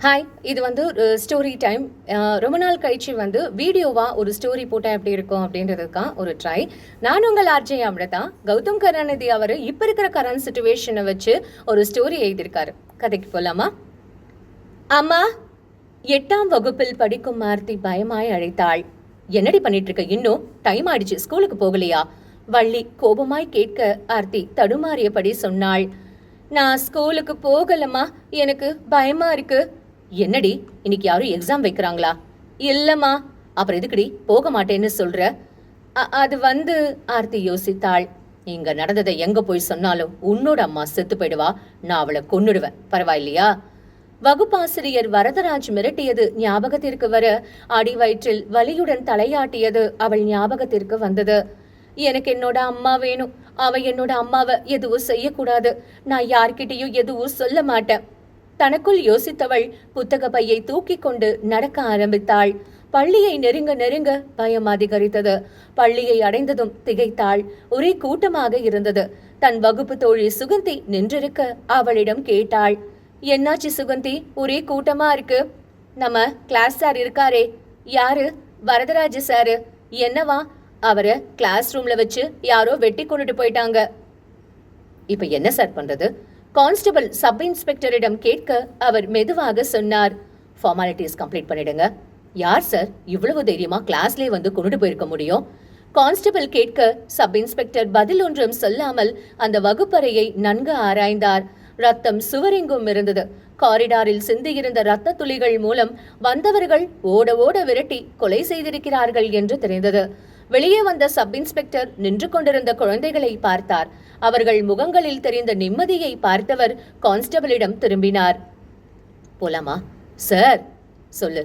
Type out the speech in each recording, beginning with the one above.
Hi, இது வந்து ஒரு ஸ்டோரி டைம். ரொம்ப நாள் கழிச்சு வந்து வீடியோவா ஒரு ஸ்டோரி போட்டால் எப்படி இருக்கும் அப்படின்றதுக்காக ஒரு ட்ரை. நான் உங்கள் ஆர்ஜே அமிர்தா. கௌதம் கருணாநிதி அவர் இப்போ இருக்கிற கரண்ட் சுச்சுவேஷனை வச்சு ஒரு ஸ்டோரி எழுதியிருக்காரு. கதைக்கு போலாமா? அம்மா, 8ஆம் வகுப்பில் படிக்கும் ஆர்த்தி பயமாய் அழைத்தாள். என்னடி பண்ணிட்டு இருக்க? இன்னும் டைம் ஆயிடுச்சு, ஸ்கூலுக்கு போகலையா? வள்ளி கோபமாய் கேட்க ஆர்த்தி தடுமாறியபடி சொன்னாள். நான் ஸ்கூலுக்கு போகலம்மா, எனக்கு பயமா இருக்கு. என்னடி, இன்னைக்கு யாரும் எக்ஸாம் வைக்கிறாங்களா? இல்லம்மா. அப்புறம் எதுக்குடி போக மாட்டேன்னு சொல்ற? அது வந்து ஆர்த்தி யோசித்தாள். இங்க நடந்ததை எங்க போய் சொன்னாலும் உன்னோட அம்மா செத்து போயிடுவா, நான் அவளை கொன்னுடுவேன். பரவாயில்லையா? வகுப்பாசிரியர் வரதராஜ் மிரட்டியது ஞாபகத்திற்கு வர அடி வயிற்றில் வலியுடன் தலையாட்டியது அவள் ஞாபகத்திற்கு வந்தது. எனக்கு என்னோட அம்மா வேணும். அவ என்னோட அம்மாவை எதுவும் செய்யக்கூடாது. நான் யார்கிட்டையும் எதுவும் சொல்ல மாட்டேன். தனக்குள் யோசித்தவள் புத்தக பையை தூக்கி கொண்டு நடக்க ஆரம்பித்தாள். பள்ளியை நெருங்க நெருங்க பயம் அதிகரித்தது. பள்ளியை அடைந்ததும் திகைத்தாள். ஒரே கூட்டமாக இருந்தது. தன் வகுப்பு தோழி சுகந்தி நின்றிருக்க அவளிடம் கேட்டாள். என்னாச்சு சுகந்தி, ஒரே கூட்டமா இருக்கு? நம்ம கிளாஸ் சார் இருக்காரே. யாரு? வரதராஜ சாரு. என்னவா? அவரை கிளாஸ் ரூம்ல வச்சு யாரோ வெட்டி கொண்டுட்டு போயிட்டாங்க. இப்ப என்ன சார் பண்றது? கான்ஸ்டபிள் சப் இன்ஸ்பெக்டரிடம் கேட்க அவர் மெதுவாக சொன்னார். ஃபார்மாலிட்டிஸ் கம்ப்ளீட் பண்ணிடுங்க. யார் சார் இவ்வளவு தைரியமா கிளாஸ்லேயே வந்து கொண்டுட்டு போயிருக்க முடியும்? கான்ஸ்டபிள் கேட்க சப் இன்ஸ்பெக்டர் பதில் ஒன்றும் சொல்லாமல் அந்த வகுப்பறையை நன்கு ஆராய்ந்தார். ரத்தம் சுவரெங்கும் இருந்தது. காரிடாரில் சிந்தியிருந்த ரத்த துளிகள் மூலம் வந்தவர்கள் ஓட ஓட விரட்டி கொலை செய்திருக்கிறார்கள் என்று தெரிந்தது. வெளியே வந்த சப் இன்ஸ்பெக்டர் நின்று கொண்டிருந்த குழந்தைகளை பார்த்தார். அவர்கள் முகங்களில் தெரிந்த நிம்மதியை பார்த்தவர் கான்ஸ்டபிளிடம் திரும்பினார். போலாமா? சார் சொல்லு,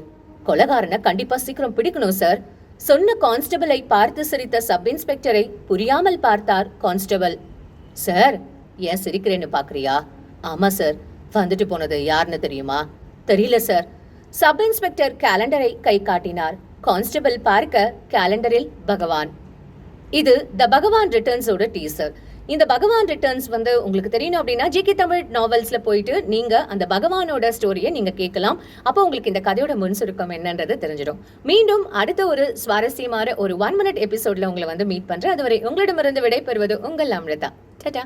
கொலைகாரனை கண்டிப்பா சீக்கிரம் பிடிக்கணும் சார். சொன்ன கான்ஸ்டபிளை பார்த்து சிரித்த சப் இன்ஸ்பெக்டரை புரியாமல் பார்த்தார் கான்ஸ்டபிள். சார், ஏன் சிரிக்கிறேன்னு பாக்குறியா? ஆமா சார். வந்துட்டு போனது யாருன்னு தெரியுமா? தெரியல சார். சப் இன்ஸ்பெக்டர் கேலண்டரை கை காட்டினார். கான்ஸ்டபிள் பார்க்க கேலண்டரில் பகவான். இது த பகவான் ரிட்டர்ன்ஸோட டீசர். இந்த பகவான் ரிட்டர்ன்ஸ் வந்து உங்களுக்கு தெரியணும் அப்படின்னா ஜிகே தமிழ் நாவல்ஸ்ல போயிட்டு நீங்க அந்த பகவானோட ஸ்டோரியை நீங்க கேட்கலாம். அப்போ உங்களுக்கு இந்த கதையோட முன் சுருக்கம் என்னன்றது தெரிஞ்சிடும். மீண்டும் அடுத்த ஒரு சுவாரஸ்யமான ஒரு 1 minute எபிசோட்ல உங்களை வந்து மீட் பண்றேன். அதுவரை உங்களிடமிருந்து விடை பெறுவது உங்கள் அமிர்தா. டாடா.